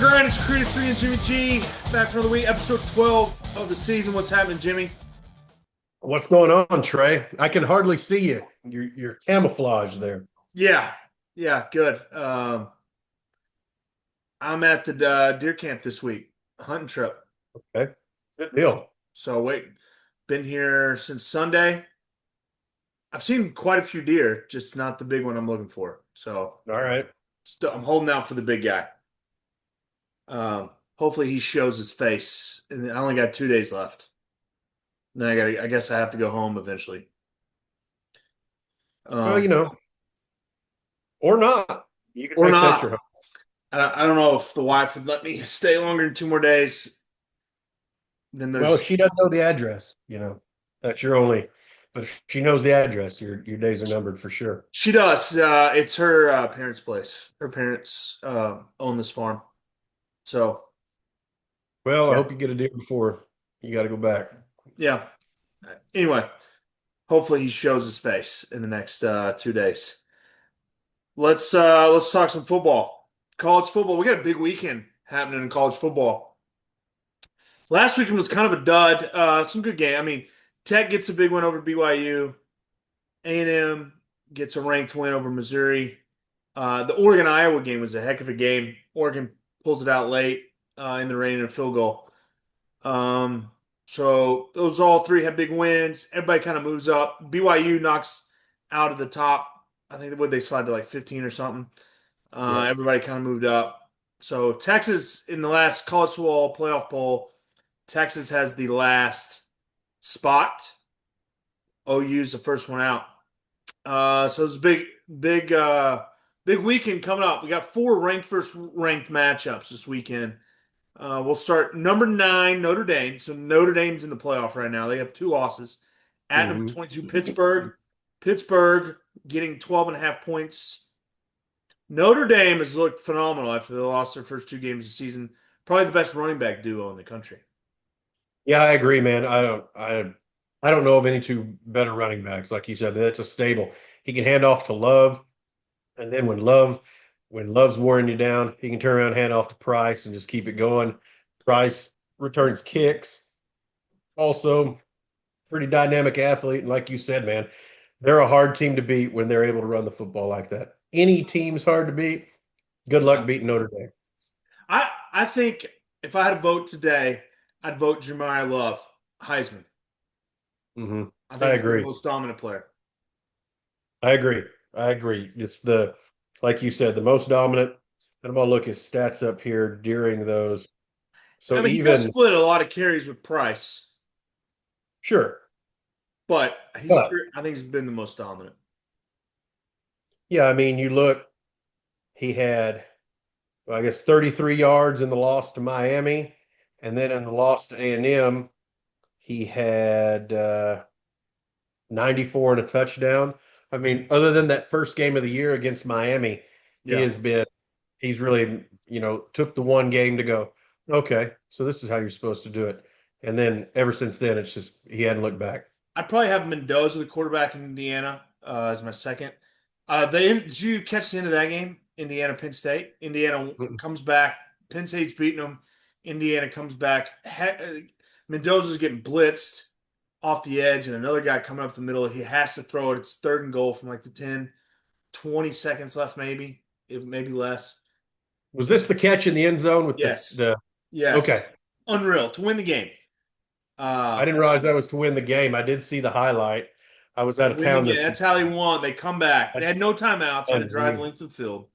grind. It's Creta 3 and Jimmy G. Back for another week, episode 12 of the season. What's happening, Jimmy? What's going on, Trey? I can hardly see you. You're camouflaged there. Yeah, good. I'm at the deer camp this week, hunting trip. Okay, good deal. So wait, been here since Sunday. I've seen quite a few deer, just not the big one I'm looking for. So All right. I'm holding out for the big guy. Hopefully he shows his face. And I only got 2 days left. Then I guess I have to go home eventually. Well, or not. You can Or make that not. your home. I don't know if the wife would let me stay longer than 2 more days. Then Well, if there's she doesn't know the address, that's your only. But if she knows the address, your days are numbered for sure. she does. It's her parents' place. Her parents own this farm. So Well, I yeah, hope you get a deal before you got to go back. yeah. Anyway, hopefully he shows his face in the next 2 days. Let's talk some football. College football. We got a big weekend happening in college football. Last weekend was kind of a dud. Some good game. I mean, Tech gets a big win over BYU. A&M gets a ranked win over Missouri. The Oregon-Iowa game was a heck of a game. Oregon pulls it out late in the rain and a field goal. So those all three have big wins. Everybody kind of moves up. BYU knocks out of the top. I think they slide to like 15 or something. Yeah. Everybody kind of moved up. So Texas in the last college football playoff poll, Texas has the last spot. OU's the first one out. So it's a big weekend coming up. We got four first ranked matchups this weekend. We'll start number 9, Notre Dame. So Notre Dame's in the playoff right now. They have 2 losses. At number hmm 22, Pittsburgh. Pittsburgh getting 12.5 points. Notre Dame has looked phenomenal after they lost their first 2 games of the season. Probably the best running back duo in the country. Yeah, I agree, man. I don't know of any two better running backs. Like you said, that's a stable. He can hand off to Love, and then when Love's wearing you down, he can turn around, hand off to Price, and just keep it going. Price returns kicks. Also, pretty dynamic athlete, and like you said, man, they're a hard team to beat when they're able to run the football like that. Any team's hard to beat. Good luck beating Notre Dame. I think if I had to vote today, I'd vote Jeremiah Love, Heisman. hmm I I think he's the agree. most dominant player. I agree. I agree. It's like you said, the most dominant. And I'm gonna look his stats up here during those. I So mean, he does even split a lot of carries with Price, sure, but but I think he's been the most dominant. yeah, I mean, you look, he had, well, I guess, 33 yards in the loss to Miami, and then in the loss to A&M, he had 94 and a touchdown. I mean, other than that first game of the year against Miami, he Yeah. has been, he's really, took the one game to go, okay, so this is how you're supposed to do it. And then ever since then, it's just, he hadn't looked back. I'd probably have Mendoza, the quarterback in Indiana, as my second. Did you catch the end of that game? Indiana, Penn State. Indiana Mm-mm. comes back. Penn State's beating them. Indiana comes back. Mendoza's getting blitzed off the edge, and another guy coming up the middle. He has to throw it. It's 3rd and goal from like the 10, 20 seconds left, maybe less. Was this the catch in the end zone with Yes. the Yes. okay. Unreal to win the game. I didn't realize that was to win the game. I did see the highlight. I was To out of win the town game. this That's how they won. They come back. They That's had no timeouts. Had to drive unbelievable. length of the field.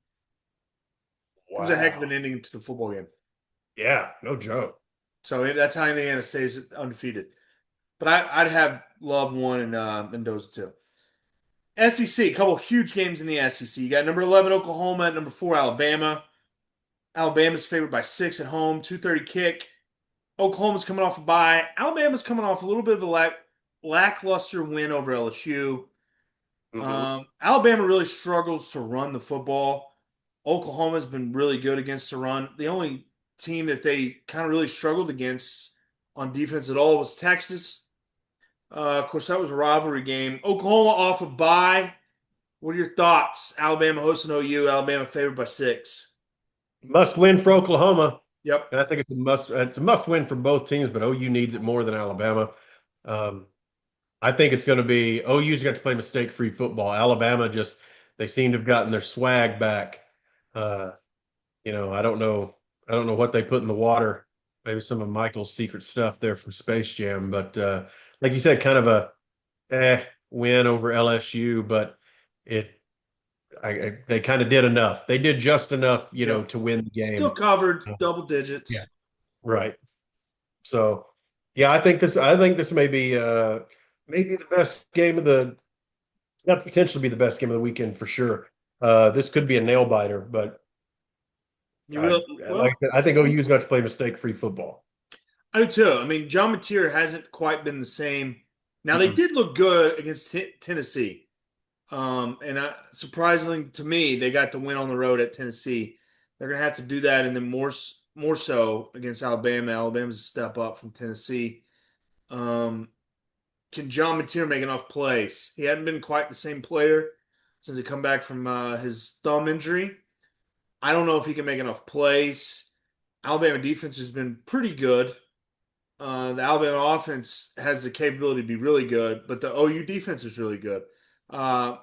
It was a heck of an Wow. ending to the football game. Yeah, no joke. So that's how Indiana stays undefeated. But I'd have Love 1 and Mendoza 2. SEC, a couple huge games in the SEC. You got number 11 Oklahoma at number 4 Alabama. Alabama's favored by 6 at home. 2:30 kick. Oklahoma's coming off a bye. Alabama's coming off a little bit of a lackluster win over LSU. hmm Alabama really struggles to run the football. Oklahoma's been really good against the run. The only team that they kind of really struggled against on defense at all was Texas. Of course, that was a rivalry game. Oklahoma off a bye. What are your thoughts? Alabama hosting OU. Alabama favored by 6. must win for Oklahoma. Yep. And I think it's a must win for both teams, but OU needs it more than Alabama. Um, I think it's going to be OU's got to play mistake-free football. Alabama just they seem to have gotten their swag back. Uh, I don't know what they put in the water. Maybe some of Michael's secret stuff there from Space Jam, but like you said, kind of a win over LSU, but it they kind of did enough. They did just enough, Yep. to win the Still game. covered Uh, double yeah, digits. right. So, yeah, I think this may be maybe the best game of the not potentially be the best game of the weekend for sure. This could be a nail biter, but You I really like I well. said, I think OU's got to play mistake-free football. I do too. I mean, John Mateer hasn't quite been the same. Now they Mm-mm. did look good against Tennessee, and surprisingly to me, they got the win on the road at Tennessee. They're gonna have to do that, and then more so against Alabama. Alabama's a step up from Tennessee. Um, can John Mateer make enough plays? He hadn't been quite the same player since he come back from his thumb injury. I don't know if he can make enough plays. Alabama defense has been pretty good. The Alabama offense has the capability to be really good, but the OU defense is really good. Uh,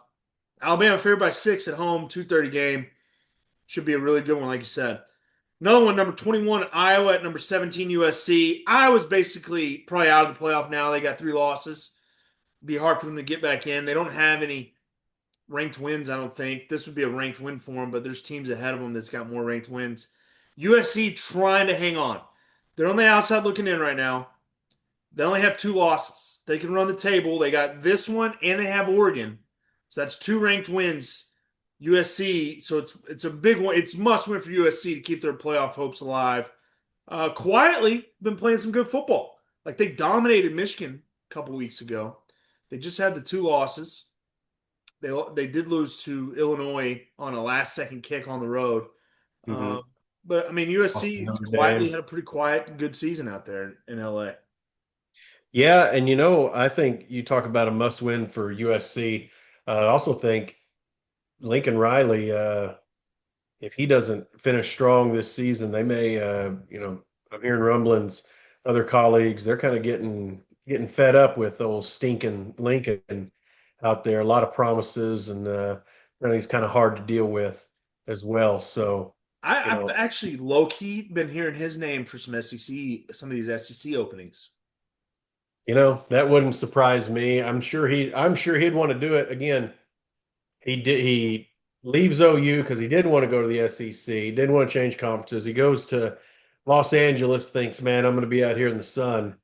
Alabama favored by 6 at home, 2:30 game. Should be a really good one, like you said. Another one, number 21, Iowa at number 17, USC. Iowa's basically probably out of the playoff now. They got 3 losses. Be hard for them to get back in. They don't have any ranked wins, I don't think. This would be a ranked win for them, but there's teams ahead of them that's got more ranked wins. USC trying to hang on. They're on the outside looking in right now. They only have 2 losses. They can run the table. They got this one and they have Oregon. So that's 2 ranked wins. USC, so it's a big one. It's must win for USC to keep their playoff hopes alive. Quietly been playing some good football. Like they dominated Michigan a couple weeks ago. They just had the 2 losses. They did lose to Illinois on a last second kick on the road. Mm-hmm. Uh, but I mean Austin, USC Notre quietly Dame. had a pretty quiet good season out there in LA. Yeah, and I think you talk about a must win for USC. I also think Lincoln Riley, if he doesn't finish strong this season, they may, I'm hearing rumblings, other colleagues, they're kind of getting fed up with old stinking Lincoln out there. A lot of promises, and he's kind of hard to deal with as well. So, you I've know, actually low key been hearing his name for some of these SEC openings. that wouldn't surprise me. I'm sure he'd want to do it again. He leaves OU because he didn't want to go to the SEC, didn't want to change conferences. He goes to Los Angeles, thinks, man, I'm going to be out here in the sun.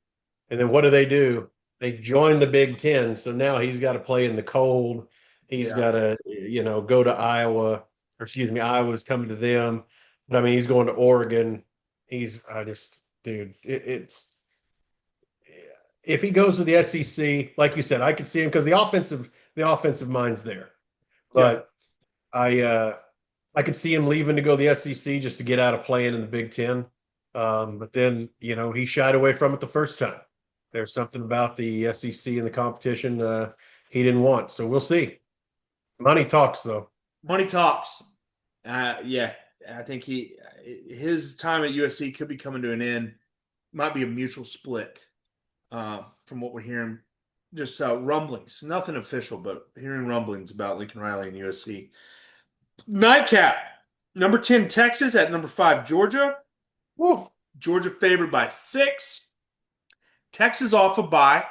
And then what do? They join the Big Ten. So now he's got to play in the cold. He's Yeah. got to, go to Iowa, or excuse me, Iowa's coming to them. But I mean, he's going to Oregon. Dude, it's if he goes to the SEC, like you said, I could see him because the offensive mind's there. Yeah. But I could see him leaving to go to the SEC just to get out of playing in the Big Ten. But then, he shied away from it the first time. There's something about the SEC and the competition he didn't want. So we'll see. Money talks, though. Money talks. Yeah. I think his time at USC could be coming to an end. Might be a mutual split, from what we're hearing. Just rumblings. Nothing official, but hearing rumblings about Lincoln Riley and USC. Nightcap. Number 10, Texas at number 5, Georgia. Woo. Georgia favored by 6. Texas off a bye.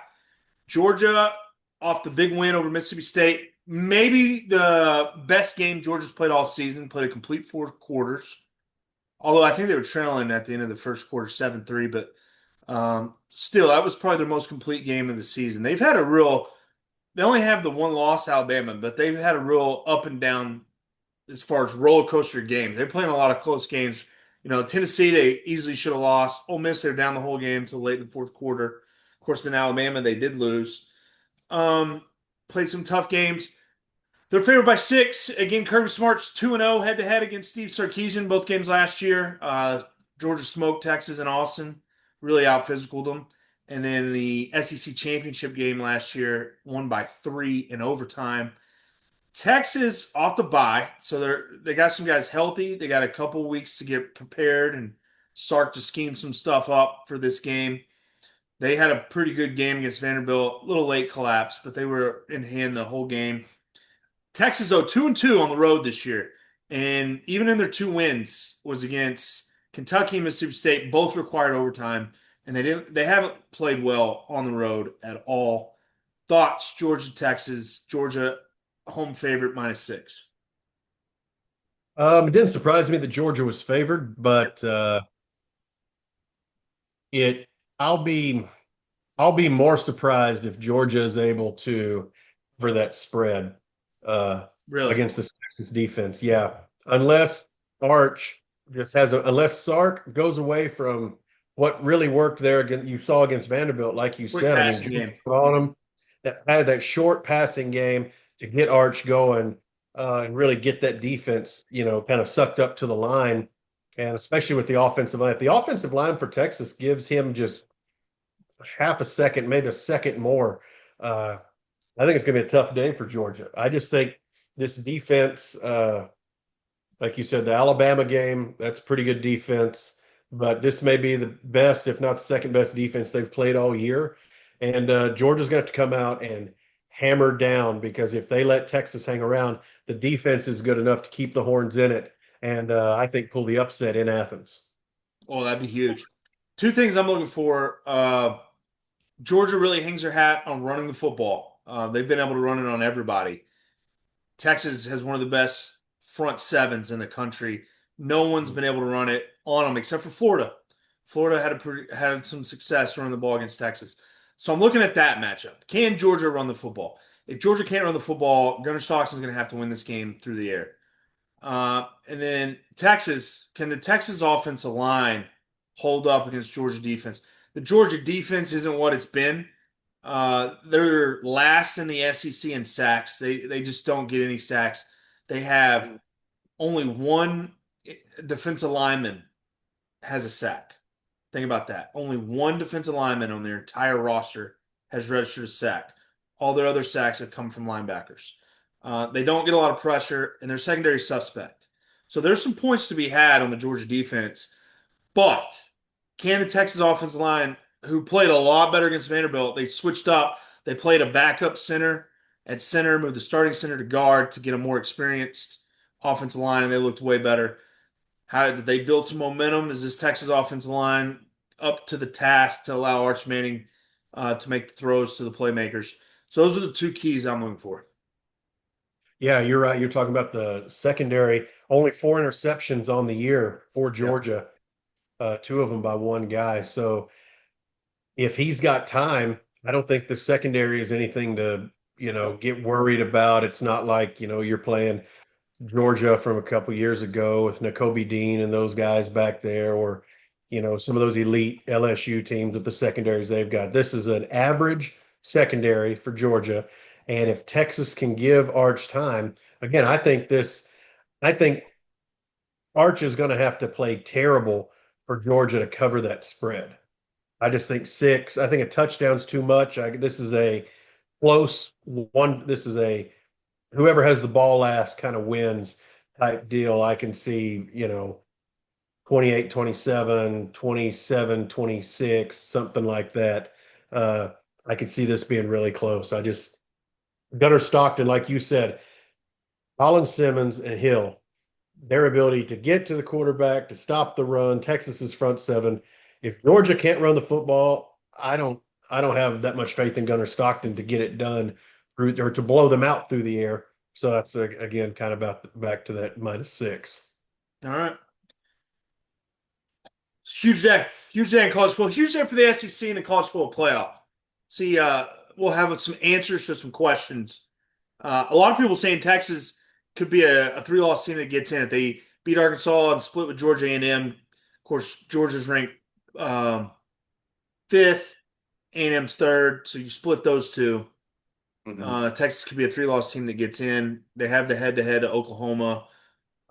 Georgia off the big win over Mississippi State. Maybe the best game Georgia's played all season. Played a complete 4 quarters. Although I think they were trailing at the end of the first quarter 7-3, but still, that was probably their most complete game of the season. They only have the 1 loss, Alabama, but they've had a real up and down as far as roller coaster games. They're playing a lot of close games. Tennessee, they easily should have lost. Ole Miss, they're down the whole game until late in the fourth quarter. Of course, in Alabama, they did lose. Um, Played some tough games. They're favored by 6. Again, Kirby Smart's 2-0 head to head against Steve Sarkisian, both games last year. Georgia smoked Texas and Austin, really out physicaled them. And then the SEC championship game last year, won by 3 in overtime. Texas off the bye, so they got some guys healthy. They got a couple weeks to get prepared and start to scheme some stuff up for this game. They had a pretty good game against Vanderbilt. A little late collapse, but they were in hand the whole game. Texas, though, 2-2 on the road this year. And even in their two wins was against Kentucky and Mississippi State, both required overtime. And they haven't played well on the road at all. Thoughts, Georgia, Texas, Georgia home favorite -6. It didn't surprise me that Georgia was favored, but it I'll be I'll be more surprised if Georgia is able to for that spread uh, Really? against this Texas defense. Yeah, unless Arch unless Sark goes away from what really worked there against you saw against Vanderbilt, like you Quick said. I mean, passing Georgia game. put on them that had that short passing game to get Arch going and really get that defense, kind of sucked up to the line. And especially with the offensive line, if the offensive line for Texas gives him just half a second, maybe a second more. Uh, I think it's going to be a tough day for Georgia. I just think this defense, like you said, the Alabama game, that's pretty good defense, but this may be the best, if not the second best defense they've played all year. And Georgia's going to have to come out and hammer down because if they let Texas hang around, the defense is good enough to keep the horns in it. And I think pull the upset in Athens. Oh, that'd be huge. Two things I'm looking for. Georgia really hangs their hat on running the football. They've been able to run it on everybody. Texas has one of the best front sevens in the country. No one's been able to run it on them except for Florida. Florida had some success running the ball against Texas. So I'm looking at that matchup. Can Georgia run the football? If Georgia can't run the football, Gunnar Stockton's going to have to win this game through the air. And then Texas, can the Texas offensive line hold up against Georgia defense? The Georgia defense isn't what it's been. They're last in the SEC in sacks. They just don't get any sacks. They have only one defensive lineman has a sack. Think about that. Only one defensive lineman on their entire roster has registered a sack. All their other sacks have come from linebackers. They don't get a lot of pressure, and they're secondary suspect. So there's some points to be had on the Georgia defense. But can the Texas offensive line, who played a lot better against Vanderbilt, they switched up. They played a backup center at center, moved the starting center to guard to get a more experienced offensive line, and they looked way better. How did they build some momentum? Is this Texas offensive line up to the task to allow Arch Manning to make the throws to the playmakers? So those are the two keys I'm looking for. Yeah, you're right. You're talking about the secondary. Only four interceptions on the year for Yep. Georgia, two of them by one guy. So if he's got time, I don't think the secondary is anything to, get worried about. It's not like, you're playing Georgia from a couple years ago with Nakobe Dean and those guys back there, or, some of those elite LSU teams with the secondaries they've got. This is an average secondary for Georgia. And if Texas can give Arch time, again, I think Arch is going to have to play terrible for Georgia to cover that spread. I just think six. I think a touchdown's too much. This is a close one. This is a whoever has the ball last kind of wins type deal. I can see, 28-27, 27-26, something like that. I could see this being really close. Gunnar Stockton, like you said, Colin Simmons and Hill, their ability to get to the quarterback, to stop the run, Texas's front seven. If Georgia can't run the football, I don't have that much faith in Gunnar Stockton to get it done or to blow them out through the air. So that's again kind of back to that -6. All right. Huge day. Huge day in college football. Huge day for the SEC and the college football playoff. See, we'll have some answers to some questions. A lot of people saying Texas could be a three-loss team that gets in. If they beat Arkansas and split with Georgia A&M, of course, Georgia's ranked fifth, A&M's third, so you split those two. Mhm. Texas could be a three-loss team that gets in. They have the head-to-head to Oklahoma,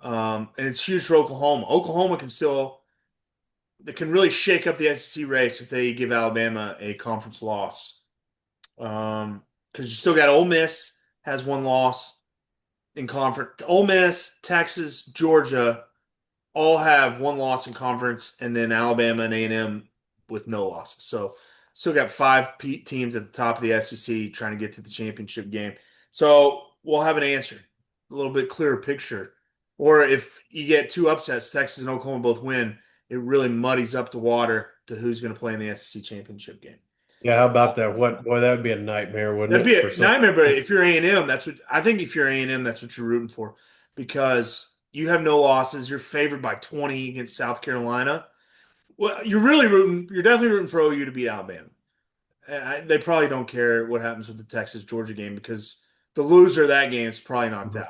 and it's huge for Oklahoma. Oklahoma can still they can really shake up the SEC race if they give Alabama a conference loss. Because you still got Ole Miss has one loss. in conference. Ole Miss, Texas, Georgia all have one loss in conference, and then Alabama and A&M with no losses. So still got teams at the top of the SEC trying to get to the championship game. So we'll have an answer, a little bit clearer picture. Or if you get two upsets, Texas and Oklahoma both win, it really muddies up the water to who's going to play in the SEC championship game. Yeah, how about that? What boy, that would be a nightmare, wouldn't That'd it? be For a some, nightmare, but if you're A&M, that's what I think. If you're A&M, that's what you're rooting for because you have no losses. You're favored by 20 against South Carolina. Well, you're really rooting. You're definitely rooting for OU to beat Alabama. They probably don't care what happens with the Texas Georgia game because the loser of that game is probably knocked Mhm.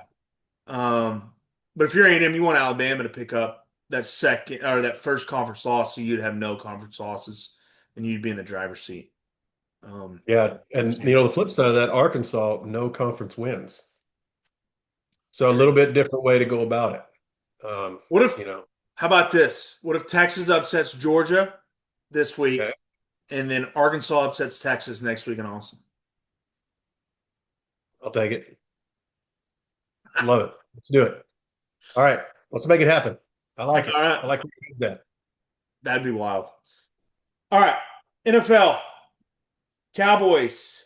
out. But if you're A&M, you want Alabama to pick up that second or that first conference loss, so you'd have no conference losses and you'd be in the driver's seat. Yeah, For the and the championship. flip side of that, Arkansas, no conference wins. So a little bit different way to go about it. What if? You know, How about this? What if Texas upsets Georgia this okay, week, and then Arkansas upsets Texas next week in Austin? I'll take it. Love it. Let's do it. All right, let's make it happen. I like All it. right, I like where he's at. that'd be wild. All right, NFL Cowboys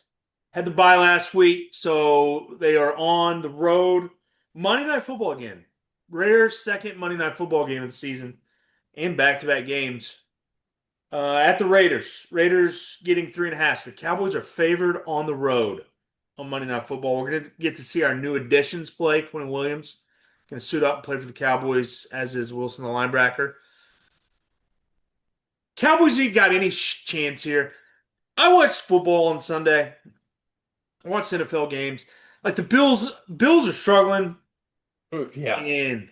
had the bye last week, so they are on the road. Monday Night Football again. Rare second Monday Night Football game of the season, and back-to-back games. At the Raiders. Raiders getting 3.5. So the Cowboys are favored on the road on Monday Night Football. We're going to get to see our new additions play. Quinn Williams going to suit up and play for the Cowboys, as is Wilson, the linebacker. Cowboys ain't got any chance here. I watched football on Sunday. I watched NFL games. Like the Bills are struggling, Ooh, yeah, and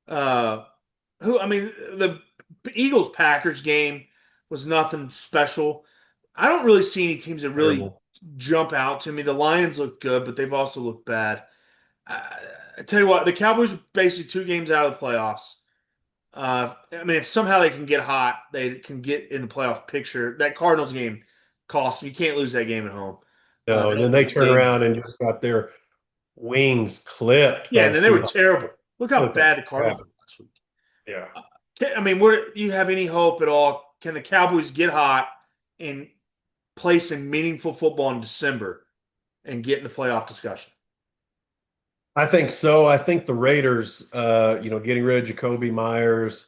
uh, the Eagles Packers game was nothing special. I don't really see any teams that really terrible. jump out to me. The Lions look good, but they've also looked bad. I, I tell you what, the Cowboys are basically 2 games out of the playoffs. If somehow they can get hot, they can get in the playoff picture. That Cardinals game cost them. You can't lose that game at home. No, They and then don't they win turn games. around and just got their wings clipped Yeah, by the and then they were Seahawks. terrible. Look how What the bad the crap? Cardinals were last week. Yeah. Where do you have any hope at all? Can the Cowboys get hot and play some meaningful football in December and get in the playoff discussion? I think so. I think the Raiders, getting rid of Jacoby Myers,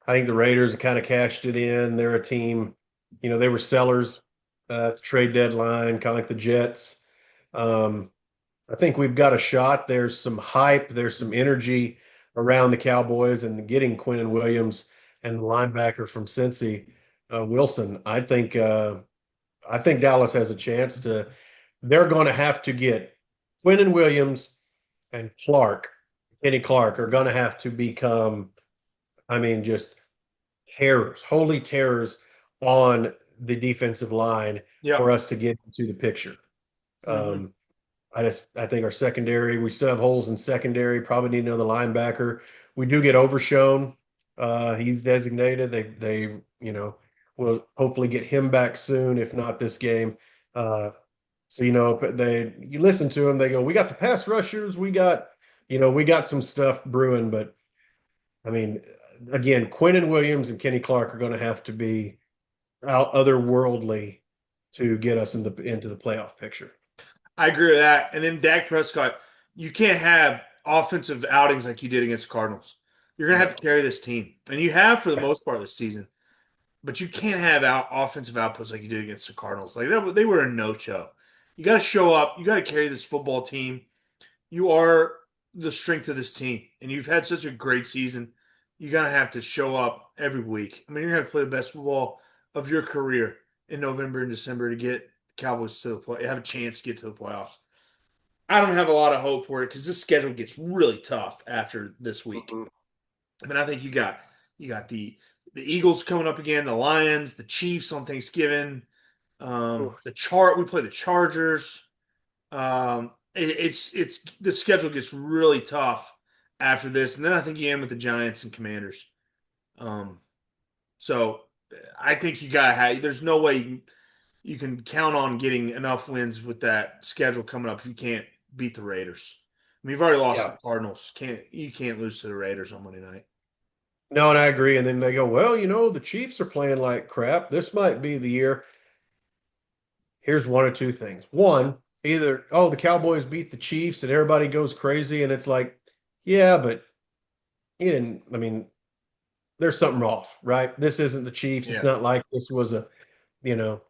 I think the Raiders kind of cashed it in. They're a team, they were sellers at the trade deadline, kind of like the Jets. Um, I think we've got a shot. There's some hype, there's some energy around the Cowboys and getting Quinn Williams and the linebacker from Cincy, Wilson. I think Dallas has a chance to. They're going to have to get Quinn Williams and Kenny Clark are going to have to become, just terrors, holy terrors on the defensive line for Yep. us to get into the picture. Hmm. Um, I think our secondary, we still have holes in secondary. Probably need another linebacker. We do get Overshown. He's designated. They will hopefully get him back soon, if not this game. Uh, so you listen to them, they go, we got the pass rushers, we got some stuff brewing, but I mean, again, Quinn Williams and Kenny Clark are going to have to be out otherworldly to get us into the playoff picture. I agree with that. And then Dak Prescott, you can't have offensive outings like you did against the Cardinals. You're going to have to No. carry this team. And you have for the most part of the season. But you can't have offensive outputs like you did against the Cardinals. Like they were a no-show. You got to show up. You got to carry this football team. You are the strength of this team, and you've had such a great season. You're gonna have to show up every week. You're gonna have to play the best football of your career in November and December to get the Cowboys to the play, have a chance to get to the playoffs. I don't have a lot of hope for it because this schedule gets really tough after this week. Mm-mm. I think you got the Eagles coming up again, the Lions, the Chiefs on Thanksgiving. We play the Chargers. It's the schedule gets really tough after this, and then I think you end with the Giants and Commanders. Um, so I think you gotta have. There's no way you can count on getting enough wins with that schedule coming up if you can't beat the Raiders. mean, you've already lost to Yeah. the Cardinals. You can't lose to the Raiders on Monday night. No, and I agree. And then they go, well, the Chiefs are playing like crap. This might be the year. Here's one or two things. One, either, oh, the Cowboys beat the Chiefs and everybody goes crazy. And it's like, yeah, but you didn't, I mean, there's something off, right? This isn't the Chiefs. It's Yeah. not like this was a, you know,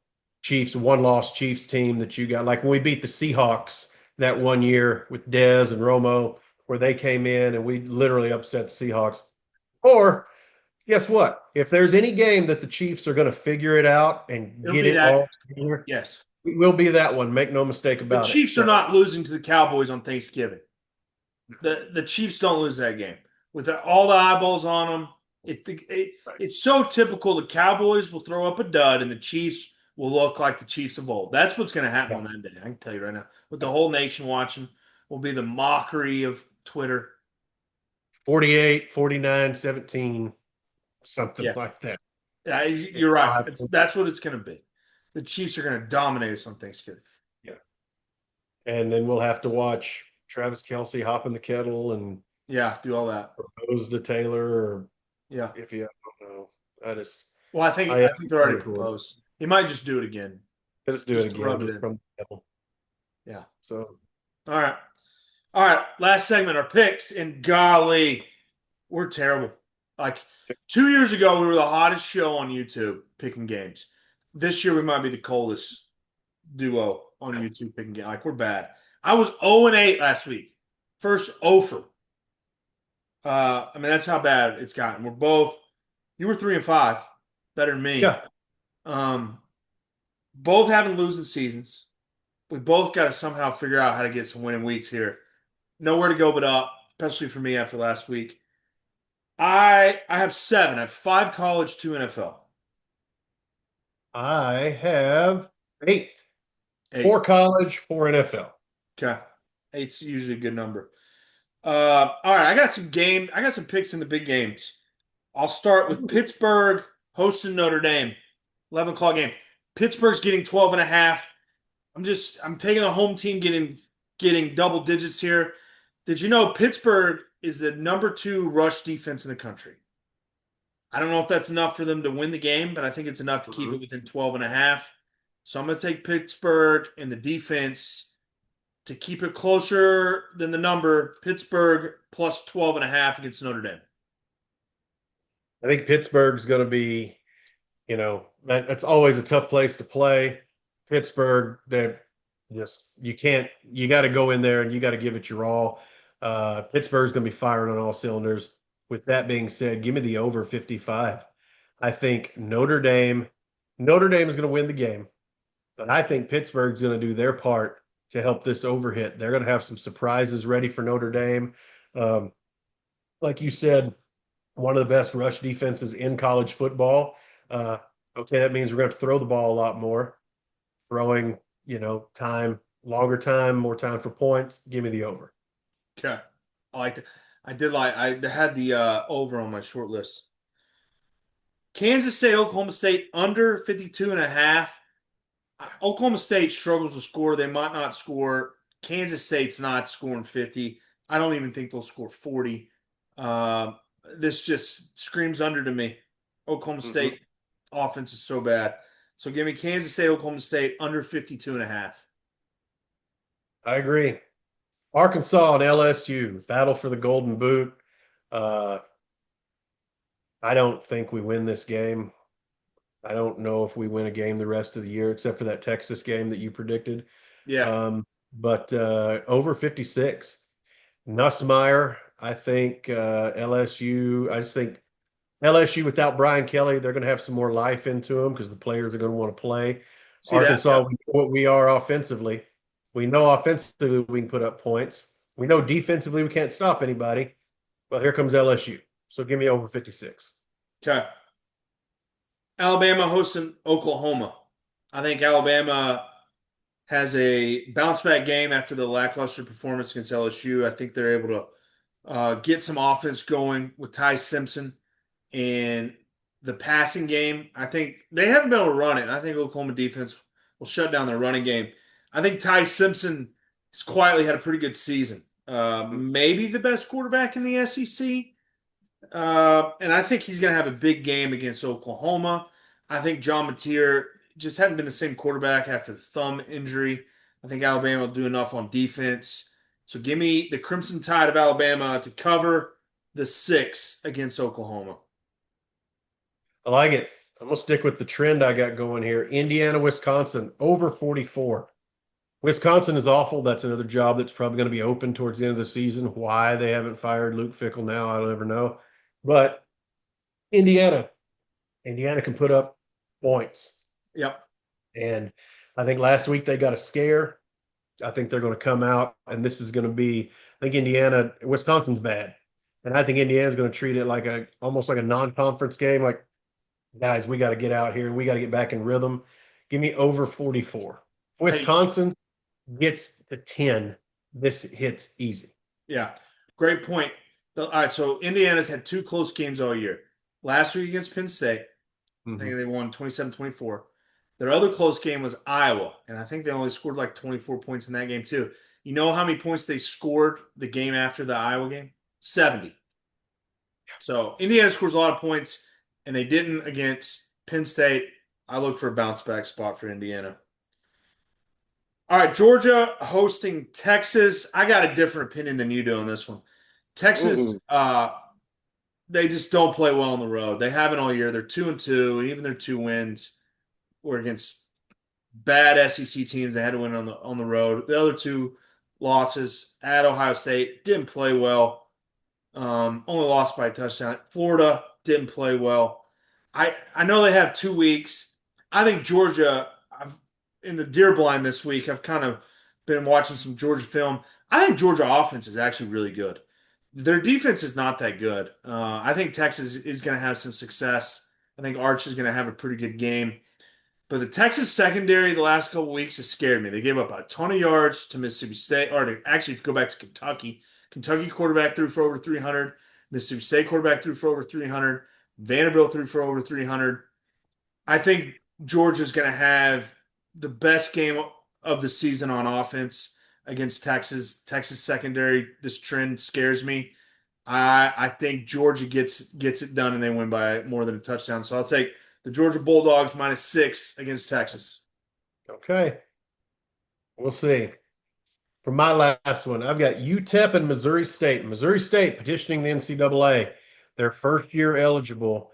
Chiefs, one loss Chiefs team that you got. Like when we beat the Seahawks that one year with Dez and Romo, where they came in and we literally upset the Seahawks. Or guess what? If there's any game that the Chiefs are going to figure it out and It'll get be it that. all together, Yes. it will be that one. Make no mistake The about it. Chiefs are So, not losing to the Cowboys on Thanksgiving. The Chiefs don't lose that game with all the eyeballs on them. It's so typical. The Cowboys will throw up a dud, and the Chiefs will look like the Chiefs of old. That's what's going to happen yeah, on that day. I can tell you right now. With the yeah. whole nation watching, will be the mockery of Twitter. 48, 49, 17, something Yeah, like that. yeah, And you're I'll right. have That's what it's going to be. The Chiefs are going to dominate us on Thanksgiving. yeah. And then we'll have to watch Travis Kelsey hop in the kettle and Yeah, do all that. propose to Taylor, or Yeah. if you, I don't know. I just, Well, I am I think they're already excited for it. proposed. He might just do it again, Let's do it just to again, rub it just in. from the kettle. Yeah. So, All right. All right. Last segment, our picks. And golly, we're terrible. Like 2 years ago, we were the hottest show on YouTube picking games. This year, we might be the coldest duo on YouTube picking games. Like we're bad. I was 0-8 last week. First 0 for. I mean, that's how bad it's gotten. You were 3-5, better than me. yeah, Um, both having losing seasons. We both got to somehow figure out how to get some winning weeks here. Nowhere to go but up, especially for me after last week. I have seven. I have five college, two NFL. I have eight. Four Eight. college, four NFL. Okay. Eight's usually a good number. All right, I got some picks in the big games. I'll start with Pittsburgh hosting Notre Dame. 11 o'clock game. Pittsburgh's getting 12 and a half. I'm taking a home team getting double digits here. Did you know Pittsburgh is the number 2 rush defense in the country? I don't know if that's enough for them to win the game, but I think it's enough to keep Mhm. it within 12 and a half. So I'm going to take Pittsburgh and the defense to keep it closer than the number. Pittsburgh plus 12 and a half against Notre Dame. I think Pittsburgh's going to be, that's always a tough place to play. Pittsburgh, they just, you got to go in there and you got to give it your all. Pittsburgh's going to be firing on all cylinders. With that being said, give me the over 55. I think Notre Dame is going to win the game, but I think Pittsburgh's going to do their part to help this over hit. They're going to have some surprises ready for Notre Dame. Um, like you said, one of the best rush defenses in college football. Uh, okay, that means we're going to have to throw the ball a lot more. Throwing, longer time, more time for points. Give me the over. Okay. I like that. I had the over on my short list. Kansas State, Oklahoma State under 52 and a half. Oklahoma State struggles to score. They might not score. Kansas State's not scoring 50. I don't even think they'll score 40. Um, this just screams under to me. Oklahoma Mhm. State offense is so bad. So give me Kansas State, Oklahoma State under 52 and a half. I agree. Arkansas and LSU battle for the Golden Boot. Uh, I don't think we win this game. I don't know if we win a game the rest of the year, except for that Texas game that you predicted. Yeah. But over 56. Nussmeier, I think LSU. I just think LSU without Brian Kelly, they're going to have some more life into them because the players are going to want to play. See that? Arkansas, Yep. we know what we are offensively. We know offensively we can put up points. We know defensively we can't stop anybody. Well, here comes LSU. So give me over 56. Okay. Alabama hosting Oklahoma. I think Alabama has a bounce back game after the lackluster performance against LSU. I think they're able to get some offense going with Ty Simpson and the passing game. I think they haven't been able to run it. I think Oklahoma defense will shut down their running game. I think Ty Simpson has quietly had a pretty good season. maybe the best quarterback in the SEC. And I think he's going to have a big game against Oklahoma. I think John Mateer just hadn't been the same quarterback after the thumb injury. I think Alabama will do enough on defense. So give me the Crimson Tide of Alabama to cover the 6 against Oklahoma. I like it. I'm gonna stick with the trend I got going here. Indiana, Wisconsin, over 44. Wisconsin is awful. That's another job that's probably going to be open towards the end of the season. Why they haven't fired Luke Fickell now, I don't ever know. But Indiana, Indiana can put up points. Yep. And I think last week they got a scare. I think they're going to come out, and this is going to be. I think Wisconsin's bad, and I think Indiana's going to treat it like almost like a non-conference game. Like, guys, we got to get out here and we got to get back in rhythm. Give me over 44. If Hey, Wisconsin gets to 10, this hits easy. yeah, great point. All right, so Indiana's had 2 close games all year. Last week against Penn State, I Mm-hmm. think they won 27-24. Their other close game was Iowa, and I think they only scored like 24 points in that game too. You know how many points they scored the game after the Iowa game? 70. So Indiana scores a lot of points, and they didn't against Penn State. I look for a bounce back spot for Indiana. All right, Georgia hosting Texas. I got a different opinion than you do on this one. Texas, Mm-mm. they just don't play well on the road. They haven't all year. They're 2-2, and even their 2 wins were against bad SEC teams. They had to win on the road. The other 2 losses at Ohio State didn't play well. Only lost by a touchdown. Florida didn't play well. I know they have 2 weeks. I think Georgia. I've in the deer blind this week. I've kind of been watching some Georgia film. I think Georgia offense is actually really good. Their defense is not that good. I think Texas is going to have some success. I think Arch is going to have a pretty good game. But the Texas secondary the last couple weeks has scared me. They gave up a ton of yards to Mississippi State, or actually, if you go back to Kentucky, Kentucky quarterback threw for over 300. Mississippi State quarterback threw for over 300. Vanderbilt threw for over 300. I think Georgia's going to have the best game of the season on offense against Texas. Texas secondary, this trend scares me. I think Georgia gets it done and they win by more than a touchdown. So I'll take the Georgia Bulldogs -6 against Texas. Okay, we'll see. For my last one, I've got UTEP and Missouri State. Missouri State petitioning the NCAA, their first year eligible,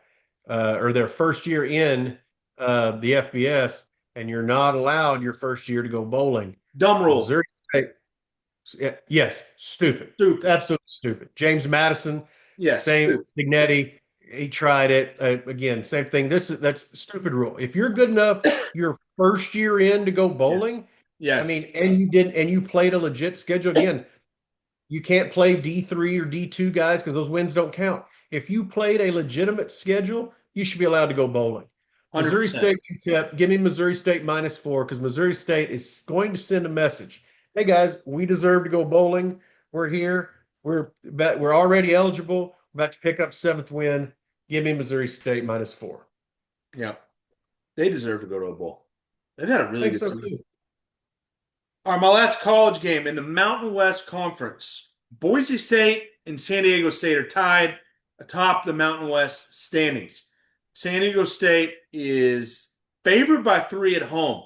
or their first year in the FBS, and you're not allowed your first year to go bowling. Dumb rule. Missouri State, yes, stupid, Stupid. absolutely stupid. James Madison, Yes, same stupid. Signetti, he tried it again. Same thing. That's stupid rule. If you're good enough your first year in to go Yes. bowling, I Yes. mean, and you didn't, and you played a legit schedule again. You can't play D3 or D2 guys because those wins don't count. If you played a legitimate schedule, you should be allowed to go bowling. Missouri 100%. State, UTEP, give me Missouri State -4 because Missouri State is going to send a message. Hey guys, we deserve to go bowling. We're here. We're already eligible. We're about to pick up 7th win. Give me Missouri State -4. Yeah. They deserve to go to a bowl. They've had a I really think good so season. too. All right, my last college game in the Mountain West Conference. Boise State and San Diego State are tied atop the Mountain West standings. San Diego State is favored by 3 at home.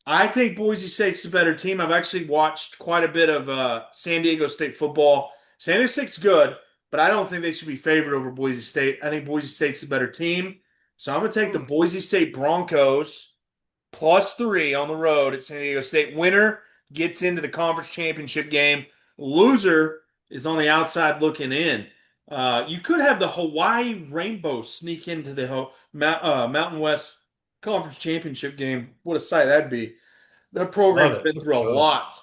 I think Boise State's the better team. I've actually watched quite a bit of San Diego State football. San Diego State's good, but I don't think they should be favored over Boise State. I think Boise State's the better team. So I'm going to take the Hmm. Boise State Broncos +3 on the road at San Diego State. Winner gets into the conference championship game. Loser is on the outside looking in. You could have the Hawaii Rainbow sneak into the Mountain West Conference Championship game. What a sight that'd be. That Love program's it. been through a Love lot.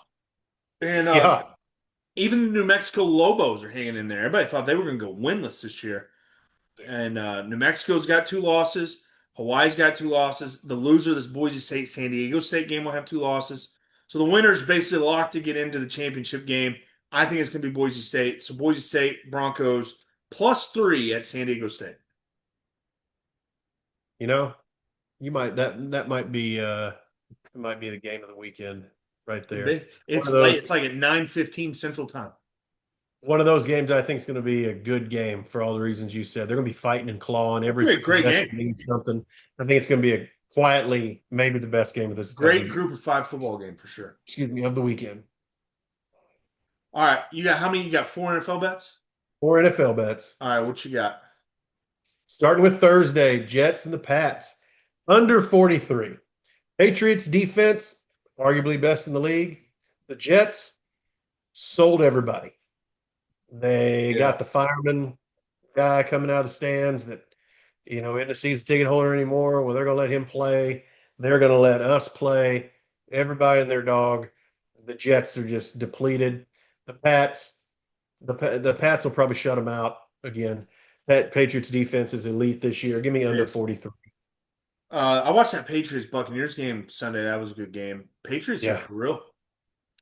And it. even the New Mexico Lobos are hanging in there. Everybody thought they were going to go winless this year. And New Mexico's got 2 losses. Hawaii's got 2 losses. The loser of this Boise State San Diego State game will have 2 losses. So the winner's basically locked to get into the championship game. I think it's going to be Boise State. So Boise State Broncos +3 at San Diego State. You know, you might that might be it might be the game of the weekend right Could there. be. One It's of late. those It's like at 9:15 Central Time. one of those games I think is going to be a good game for all the reasons you said. They're going to be fighting and clawing. It's Every a great possession game. means something. I think it's going to be a quietly maybe the best game of this Great group of five football game for sure. excuse me of the weekend. All right, you got how many? You got four NFL bets. Four NFL bets. All right, what you got? Starting with Thursday, Jets and the Pats. Under 43. Patriots defense, arguably best in the league. The Jets sold everybody. They Yeah. got the fireman guy coming out of the stands that, isn't a season ticket holder anymore. Well, they're going to let him play. They're going to let us play. Everybody and their dog. The Jets are just depleted. The Pats, the Pats will probably shut them out again. That Patriots defense is elite this year. Give me It under is. 43. I watched that Patriots Buccaneers game Sunday. That was a good game. Patriots are Yeah. for real.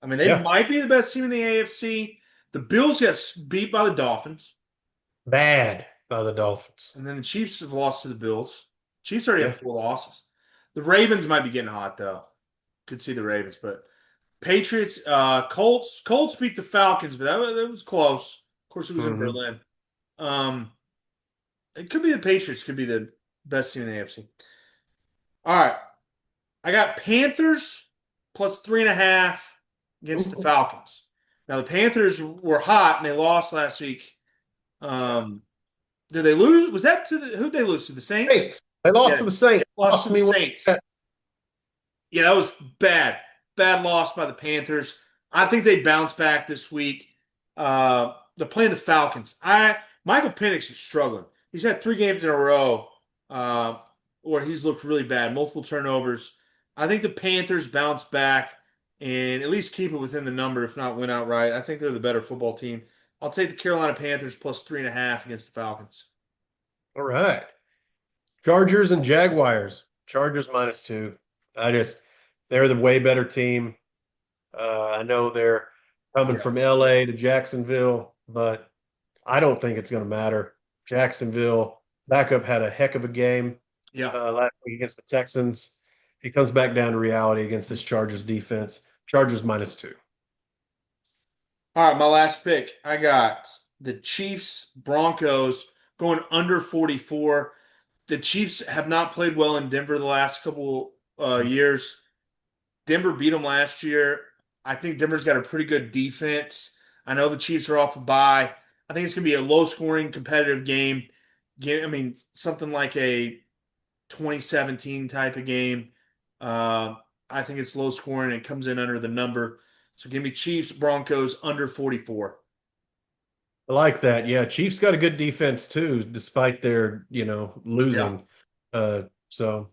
I mean, they Yeah. might be the best team in the AFC. The Bills got beat by the Dolphins, Bad by the Dolphins. and then the Chiefs have lost to the Bills. Chiefs already have Yeah. four losses. The Ravens might be getting hot though. Could see the Ravens, but Patriots, Colts beat the Falcons, but that was close. Of course, it was in Hmm. Berlin. Um, it could be the Patriots. Could be the best team in the AFC. All right, I got Panthers plus 3.5 against the Falcons. Now the Panthers were hot and they lost last week. Yeah. Um, did they lose? Was that to who'd they lose to? The Saints? Saints. They lost Yeah, to the Saints. lost to Cost the me one. Saints. Yeah, that was bad. Bad loss by the Panthers. I think they bounce back this week. They're playing the Falcons. Michael Penix is struggling. He's had 3 games in a row where he's looked really bad, multiple turnovers. I think the Panthers bounce back and at least keep it within the number, if not win outright. I think they're the better football team. I'll take the Carolina Panthers plus 3.5 against the Falcons. All right. Chargers and Jaguars. Chargers -2. They're the way better team. I know they're coming Yeah. from LA to Jacksonville, but I don't think it's going to matter. Jacksonville backup had a heck of a game Yeah. last week against the Texans. He comes back down to reality against this Chargers defense. Chargers -2. All right, my last pick. I got the Chiefs Broncos going under 44. The Chiefs have not played well in Denver the last couple years. Denver beat them last year. I think Denver's got a pretty good defense. I know the Chiefs are off a bye. I think it's going to be a low scoring, competitive game. I mean, something like a 2017 type of game. Uh, I think it's low scoring and it comes in under the number. So give me Chiefs, Broncos under 44. I like that. Yeah, Chiefs got a good defense too, despite their, Yeah. losing. So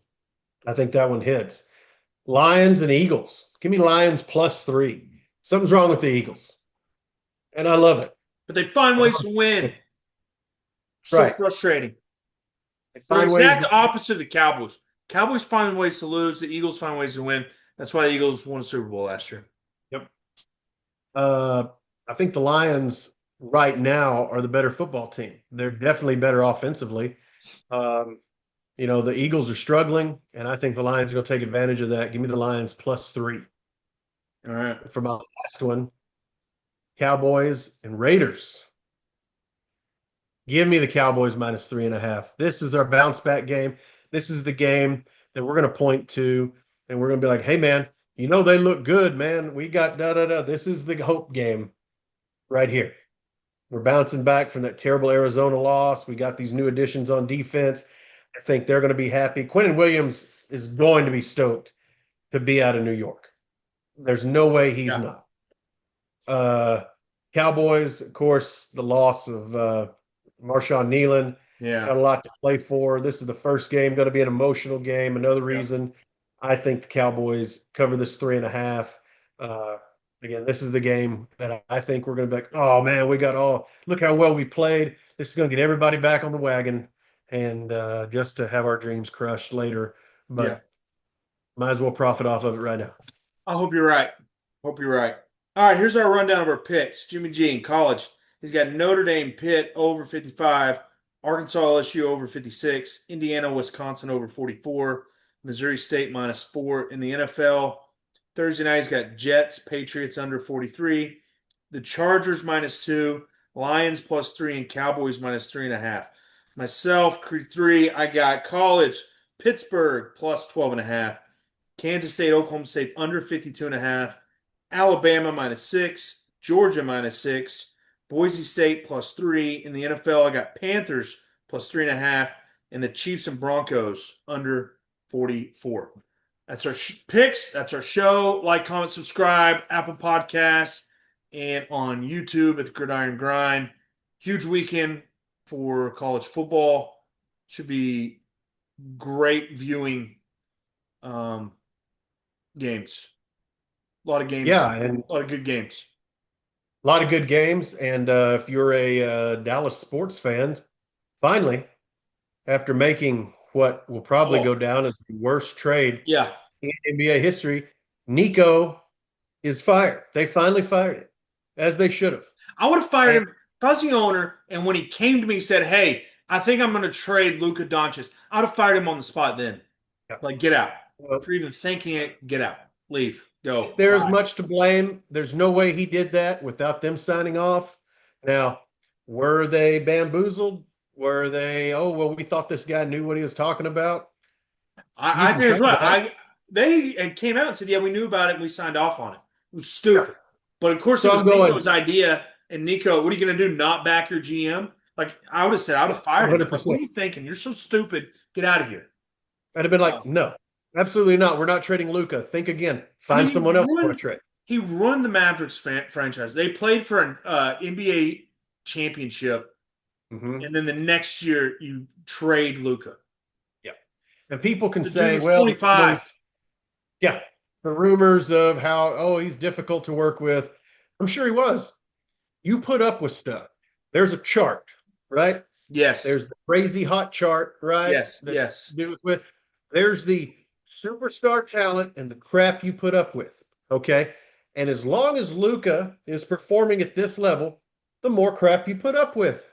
I think that one hits. Lions and Eagles. Give me Lions +3. Something's wrong with the Eagles, and I love it. But they find I ways love to win. it. So Right. frustrating. They They're find ways exact to. opposite of the Cowboys. Cowboys find ways to lose. The Eagles find ways to win. That's why the Eagles won a Super Bowl last year. Yep. Uh, I think the Lions right now are the better football team. They're definitely better offensively. Um, the Eagles are struggling, and I think the Lions are going to take advantage of that. Give me the Lions +3. All right. For my last one, Cowboys and Raiders. Give me the Cowboys -3.5. This is our bounce back game. This is the game that we're going to point to, and we're going to be like, hey, man, they look good, man. We got da da da. This is the hope game right here. We're bouncing back from that terrible Arizona loss. We got these new additions on defense. I think they're going to be happy. Quentin Williams is going to be stoked to be out of New York. There's no way he's Yeah. not. Uh, Cowboys, of course, the loss of Marshawn Nealon. Yeah. Got a lot to play for. This is the first game, going to be an emotional game. Another Yeah. reason I think the Cowboys cover this 3.5. Again, this is the game that I think we're going to be like, oh man, look how well we played. This is going to get everybody back on the wagon and just to have our dreams crushed later. Yeah. But might as well profit off of it right now. I hope you're right. Hope you're right. All right, here's our rundown of our picks. Jimmy G in college. He's got Notre Dame, Pitt over 55, Arkansas LSU over 56, Indiana, Wisconsin over 44, Missouri State -4 in the NFL. Thursday night, he's got Jets, Patriots under 43, the Chargers -2, Lions +3, and Cowboys -3.5. Myself, Creed 3, I got college, Pittsburgh +12.5, Kansas State, Oklahoma State under 52.5, Alabama -6, Georgia -6, Boise State +3. In the NFL, I got Panthers +3.5, and the Chiefs and Broncos under 44. That's our picks. That's our show. Like, comment, subscribe, Apple Podcasts, and on YouTube at the Gridiron Grind. Huge weekend for college football. Should be great viewing games. A lot of games. Yeah, and A lot of good games. a lot of good games. And if you're a Dallas sports fan, finally, after making what will probably Oh, go down as the worst trade yeah. in NBA history, Nico is fired. They finally fired him, as they should have. I would have fired And him if I was the owner, and when he came to me and said, "Hey, I think I'm going to trade Luka Doncic," I would have fired him on the spot then. yeah, Like, get out. well, For even thinking it, get out. Leave. Go. there's Bye. much to blame. There's no way he did that without them signing off. Now, were they bamboozled? Were they, oh, well, we thought this guy knew what he was talking about? You I can think try it's right. that. They came out and said, "Yeah, we knew about it and we signed off on it." It was Yeah. stupid. But of course, it So was I'm going Nico's idea. And Nico, what are you going to do? Not back your GM? Like, I would have said, I would have fired him. Like, what 100%. are you thinking? You're so stupid. Get out of here. I'd have been Uh, like, no, absolutely not. We're not trading Luca. Think again. I Find mean, someone else for a trade. he ruined the Mavericks franchise. They played for an NBA championship, Hmm. and then the next year you trade Luca. Yeah. And people can The dude say, was well, the rumors, 25. yeah, the rumors of how, oh, he's difficult to work with. I'm sure he was. You put up with stuff. There's a chart, right? Yes. There's the crazy hot chart, right? Yes. That Yes. do it with. There's the superstar talent and the crap you put up with. Okay. And as long as Luca is performing at this level, the more crap you put up with.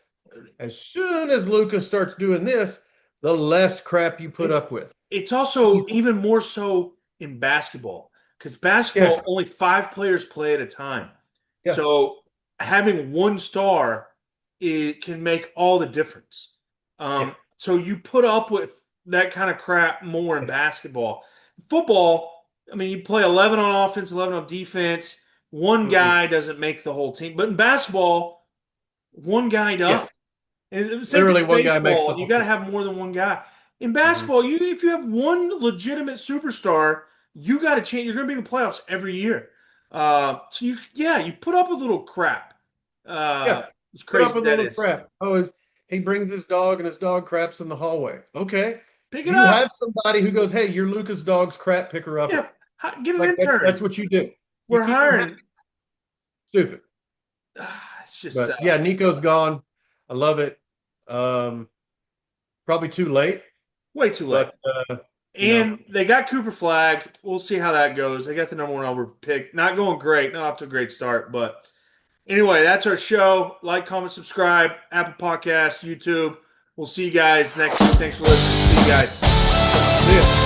As soon as Luca starts doing this, the less crap you put It's up with. it's also even more so in basketball because basketball Yes. only 5 players play at a time. Yeah. So having one star it can make all the difference. Yeah. So you put up with that kind of crap more in basketball. Football, I mean, you play 11 on offense, 11 on defense. One Mm-mm. guy doesn't make the whole team. But in basketball, one guy Yes. does. And same thing Literally in one guy makes the baseball. You whole got to team. have more than one guy. In Hmm. basketball, if you have one legitimate superstar, you got to change. You're going to be in the playoffs every year. So you put up with little crap. Yeah. As Put up crazy with a that little is. crap. Oh, he brings his dog and his dog craps in the hallway. Okay. Pick it You up. have somebody who goes, hey, you're Lucas' dog's crap picker Yeah, upper. get an Like that's intern. what you do. You We're keep them hiring. happy. Stupid. It's just But yeah, Nico's gone. I love it. Um, Probably too late, way too late. but you know, And they got Cooper Flag. We'll see how that goes. They got the number one over pick. Not going great. Not off to a great start. But anyway, that's our show. Like, comment, subscribe. Apple Podcasts, YouTube. We'll see you guys next week. Thanks for listening. See you guys. see ya.